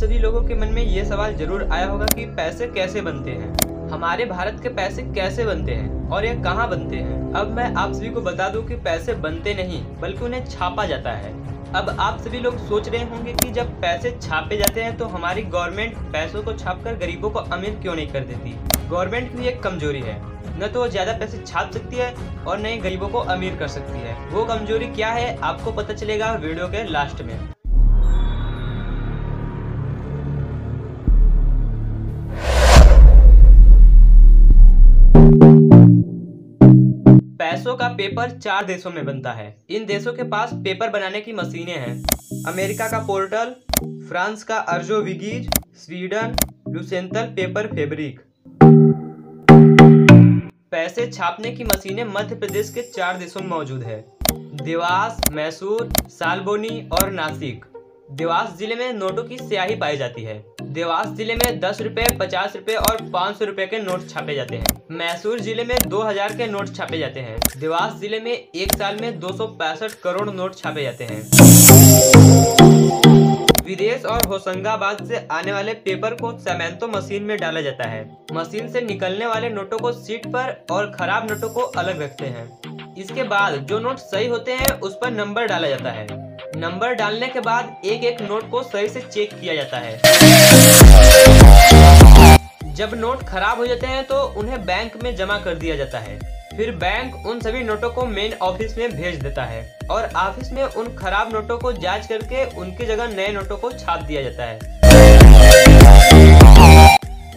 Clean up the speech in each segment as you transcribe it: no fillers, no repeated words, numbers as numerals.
सभी लोगों के मन में ये सवाल जरूर आया होगा कि पैसे कैसे बनते हैं, हमारे भारत के पैसे कैसे बनते हैं और ये कहाँ बनते हैं। अब मैं आप सभी को बता दूं कि पैसे बनते नहीं बल्कि उन्हें छापा जाता है। अब आप सभी लोग सोच रहे होंगे कि जब पैसे छापे जाते हैं तो हमारी गवर्नमेंट पैसों को छापकर गरीबों को अमीर क्यों नहीं कर देती। गवर्नमेंट की एक कमजोरी है, न तो वो ज्यादा पैसे छाप सकती है और न ही गरीबों को अमीर कर सकती है। वो कमजोरी क्या है आपको पता चलेगा वीडियो के लास्ट में। पैसों का पेपर 4 देशों में बनता है। इन देशों के पास पेपर बनाने की मशीनें हैं। अमेरिका का पोर्टल, फ्रांस का अर्जो विगीज, स्वीडन लुसेंटल पेपर फैब्रिक। पैसे छापने की मशीनें मध्य प्रदेश के 4 देशों में मौजूद है, देवास, मैसूर, सालबोनी और नासिक। देवास जिले में नोटों की स्याही पाई जाती है। देवास जिले में 10 रुपए, 50 रुपए और 500 रुपए के नोट छापे जाते हैं। मैसूर जिले में 2000 के नोट छापे जाते हैं। देवास जिले में एक साल में 265 करोड़ नोट छापे जाते हैं। विदेश और होशंगाबाद से आने वाले पेपर को सेमेंतो मशीन में डाला जाता है। मशीन से निकलने वाले नोटों को सीट पर और खराब नोटों को अलग रखते हैं। इसके बाद जो नोट सही होते हैं उस पर नंबर डाला जाता है। नंबर डालने के बाद एक एक नोट को सही से चेक किया जाता है। जब नोट खराब हो जाते हैं तो उन्हें बैंक में जमा कर दिया जाता है। फिर बैंक उन सभी नोटों को मेन ऑफिस में भेज देता है और ऑफिस में उन खराब नोटों को जांच करके उनकी जगह नए नोटों को छाप दिया जाता है।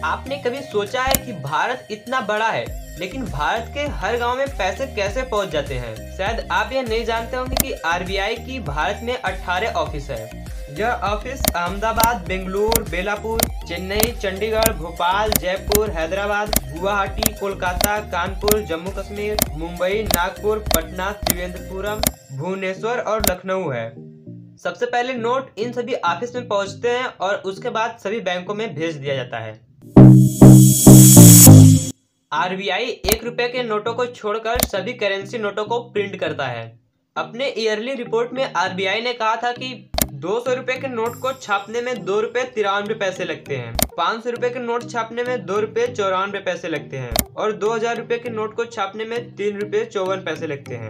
आपने कभी सोचा है कि भारत इतना बड़ा है लेकिन भारत के हर गांव में पैसे कैसे पहुंच जाते हैं? शायद आप ये नहीं जानते होंगे कि आरबीआई की भारत में 18 ऑफिस है। यह ऑफिस अहमदाबाद, बेंगलुरु, बेलापुर, चेन्नई, चंडीगढ़, भोपाल, जयपुर, हैदराबाद, गुवाहाटी, कोलकाता, कानपुर, जम्मू कश्मीर, मुंबई, नागपुर, पटना, त्रिवेंद्रपुरम, भुवनेश्वर और लखनऊ है। सबसे पहले नोट इन सभी ऑफिस में पहुंचते हैं और उसके बाद सभी बैंकों में भेज दिया जाता है। आरबीआई 1 रुपए के नोटों को छोड़कर सभी करेंसी नोटों को प्रिंट करता है। अपने ईयरली रिपोर्ट में आरबीआई ने कहा था कि 200 रुपए के नोट को छापने में 2 रुपए 93 पैसे लगते हैं, 500 रुपए के नोट छापने में 2 रुपए 94 पैसे लगते हैं और 2000 रुपए के नोट को छापने में 3 रुपए 54 पैसे लगते हैं।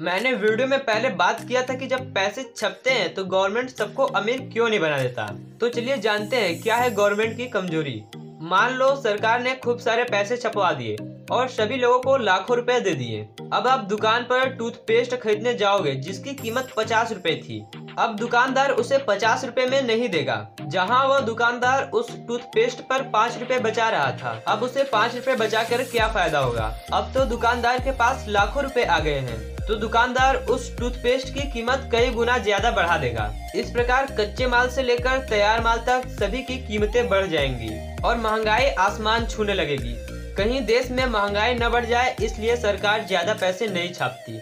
मैंने वीडियो में पहले बात किया था कि जब पैसे छपते हैं तो गवर्नमेंट सबको अमीर क्यों नहीं बना देता। तो चलिए जानते हैं क्या है गवर्नमेंट की कमजोरी। मान लो सरकार ने खूब सारे पैसे छपवा दिए और सभी लोगों को लाखों रुपए दे दिए। अब आप दुकान पर टूथपेस्ट खरीदने जाओगे जिसकी कीमत 50 रुपए थी। अब दुकानदार उसे 50 रुपए में नहीं देगा, जहां वह दुकानदार उस टूथपेस्ट पर 5 रुपए बचा रहा था। अब उसे 5 रुपए बचा कर क्या फायदा होगा? अब तो दुकानदार के पास लाखों रुपए आ गए हैं, तो दुकानदार उस टूथपेस्ट की कीमत कई गुना ज्यादा बढ़ा देगा। इस प्रकार कच्चे माल से लेकर तैयार माल तक सभी की कीमतें बढ़ जाएंगी और महंगाई आसमान छूने लगेगी। कहीं देश में महंगाई न बढ़ जाए इसलिए सरकार ज्यादा पैसे नहीं छापती।